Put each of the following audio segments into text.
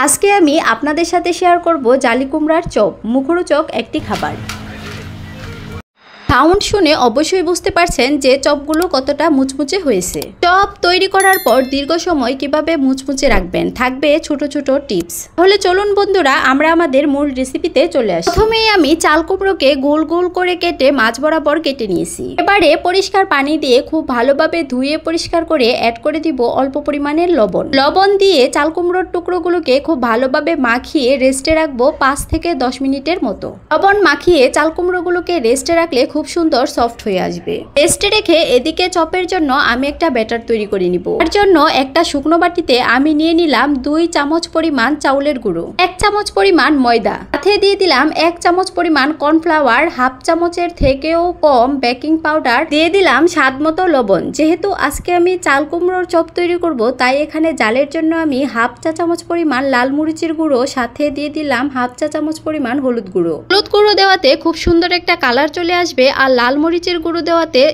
আজকে আমি আপনাদের সাথে শেয়ার করব জালি কুমড়ার চপ, মুখরোচক একটি খাবার। সাউন্ড শুনে অবশ্যই বুঝতে পারছেন যে চপগুলো কতটা মুচমুচে হয়েছে। চপ তৈরি করার পর দীর্ঘ সময় কিভাবে মুচমুচে রাখবেন থাকবে ছোট ছোট টিপস। তাহলে চলুন বন্ধুরা, আমরা আমাদের মূল রেসিপিতে চলে আসি। প্রথমেই আমি চাল কুমড়োকে গোল গোল করে কেটে মাছ বরাবর কেটে নিয়েছি। এবারে পরিষ্কার পানি দিয়ে খুব ভালোভাবে ধুয়ে পরিষ্কার করে অ্যাড করে দিব অল্প পরিমাণের লবণ। লবণ দিয়ে চাল কুমড়োর টুকরোগুলোকে খুব ভালোভাবে মাখিয়ে রেস্টে রাখবো 5 থেকে 10 মিনিটের মতো। লবণ মাখিয়ে চাল কুমড়োগুলোকে রেস্টে রাখলে খুব সুন্দর সফট হয়ে আসবে। রেস্টে রেখে এদিকে চপের জন্য আমি একটা ব্যাটার তৈরি করে নিব। তার জন্য একটা শুকনো বাটিতে আমি নিয়ে নিলাম 2 চামচ পরিমাণ চাউলের গুঁড়ো, 1 চামচ পরিমাণ ময়দা, সাথে দিয়ে দিলাম 1 চামচ পরিমাণ কর্নফ্লাওয়ার, হাফ চামচের থেকেও কম বেকিং পাউডার, দিয়ে দিলাম স্বাদ মতো লবণ। যেহেতু আজকে আমি চাল কুমড়োর চপ তৈরি করব, তাই এখানে জালের জন্য আমি হাফ চা চামচ পরিমাণ লাল মরিচের গুঁড়ো, সাথে দিয়ে দিলাম হাফ চা চামচ পরিমাণ হলুদ গুঁড়ো। হলুদ গুঁড়ো দেওয়াতে খুব সুন্দর একটা কালার চলে আসবে, আর লাল মরিচের গুঁড়ো দেওয়াতে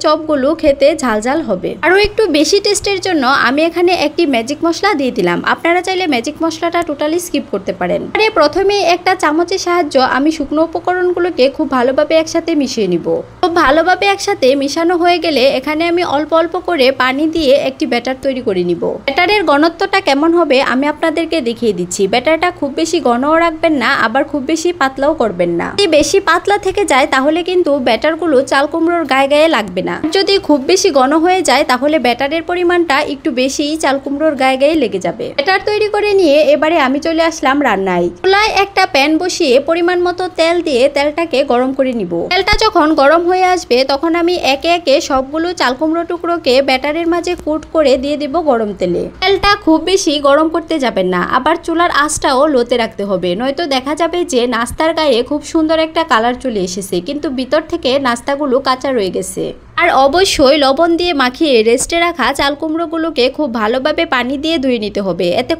চপগুলো খেতে ঝালঝাল হবে। আরও একটু বেশি টেস্টের জন্য আমি এখানে একটি ম্যাজিক মশলা দিয়ে দিলাম। আপনারা চাইলে ম্যাজিক মশলাটা টোটালি স্কিপ করতে পারেন। আরে প্রথমে একটা চামচের সাহায্যে আমি শুকনো উপকরণগুলোকে খুব ভালোভাবে একসাথে মিশিয়ে নিব। খুব ভালোভাবে একসাথে মিশানো হয়ে গেলে এখানে আমি অল্প অল্প করে পানি দিয়ে একটি ব্যাটার তৈরি করে নিব। ব্যাটারের ঘনত্বটা কেমন হবে আমি আপনাদেরকে দেখিয়ে দিচ্ছি। ব্যাটারটা খুব বেশি ঘনও রাখবেন না, আবার খুব বেশি পাতলাও করবেন না। যদি বেশি পাতলা থেকে যায় তাহলে কিন্তু ব্যাটারগুলো চাল কুমড়োর গায়ে গায়ে লাগবে না। যদি খুব বেশি ঘন হয়ে যায় তাহলে ব্যাটারের পরিমাণটা একটু বেশি চাল কুমড়োর গায়ে গায়ে লেগে যাবে। ব্যাটার তৈরি করে নিয়ে এবারে আমি চলে আসলাম রান্নায়। চুলায় একটা প্যান বসিয়ে পরিমাণ মতো তেল দিয়ে তেলটাকে গরম করে নিব। তেলটা যখন গরম হয়ে আসবে তখন আমি একে একে সবগুলো চাল কুমড়ো টুকরোকে ব্যাটারের মাঝে কুট করে দিয়ে দিব গরম তেলে। তেলটা খুব বেশি গরম করতে যাবেন না, আবার চুলার আঁচটাও লোতে রাখতে হবে, নয়তো দেখা যাবে যে নাস্তার গায়ে খুব সুন্দর একটা কালার চলে এসেছে কিন্তু ভিতর থেকে নাস্তাগুলো কাঁচা রয়ে গেছে। আর অবশ্যই লবণ দিয়ে মাখিয়ে রেস্টে রাখা চাল কুমড়োগুলোকে খুব ভালোভাবে পানি দিয়ে ধুয়ে নিতে হবে। এতে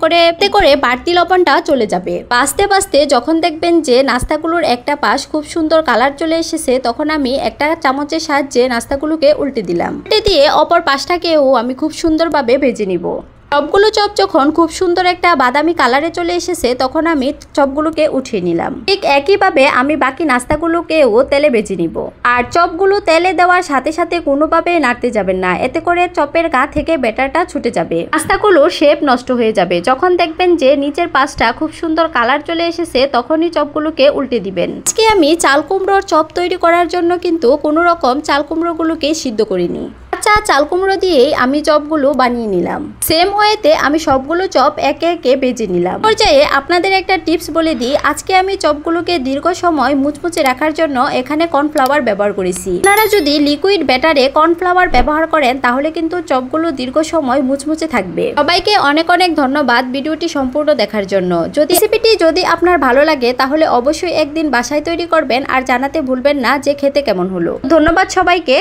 করে বাড়তি লবণটা চলে যাবে। ভাজতে ভাজতে যখন দেখবেন যে নাস্তাগুলোর একটা পাশ খুব সুন্দর কালার চলে এসেছে, তখন আমি একটা চামচের সাহায্যে নাস্তাগুলোকে উল্টে দিলাম। উল্টে দিয়ে অপর পাশটাকেও আমি খুব সুন্দরভাবে ভেজে নিব। সবগুলো চপ যখন খুব সুন্দর একটা বাদামি কালারে চলে এসেছে তখন আমি চপগুলোকে উঠিয়ে নিলাম। ঠিক একইভাবে আমি বাকি নাস্তাগুলোকেও তেলে ভেজে নিব। আর চপগুলো তেলে দেওয়ার সাথে সাথে কোনোভাবে নাড়তে যাবেন না, এতে করে চপের গা থেকে ব্যাটারটা ছুটে যাবে, নাস্তাগুলোর শেপ নষ্ট হয়ে যাবে। যখন দেখবেন যে নিচের পাশটা খুব সুন্দর কালার চলে এসেছে তখনই চপগুলোকে উল্টে দিবেন। আজকে আমি চাল কুমড়োর চপ তৈরি করার জন্য কিন্তু কোনো রকম চাল কুমড়োগুলোকে সিদ্ধ করিনি। আচ্ছা, চাল কুমড়ো দিয়েই আমি চপগুলো বানিয়ে নিলাম। সেম ওয়েতে আমি সবগুলো চপ একে একে ভেজে নিলাম। পর্যায়ে আপনাদের একটা টিপস বলে দিই, আজকে আমি চপগুলোকে দীর্ঘ সময় মুচমুচে রাখার জন্য এখানে কর্নফ্লাওয়ার ব্যবহার করেছি। আপনারা যদি লিকুইড ব্যাটারে কর্নফ্লাওয়ার ব্যবহার করেন তাহলে কিন্তু চপগুলো দীর্ঘ সময় মুচমুচে থাকবে। সবাইকে অনেক অনেক ধন্যবাদ ভিডিওটি সম্পূর্ণ দেখার জন্য। রেসিপিটি যদি আপনার ভালো লাগে তাহলে অবশ্যই একদিন বাসায় তৈরি করবেন আর জানাতে ভুলবেন না যে খেতে কেমন হলো। ধন্যবাদ সবাইকে।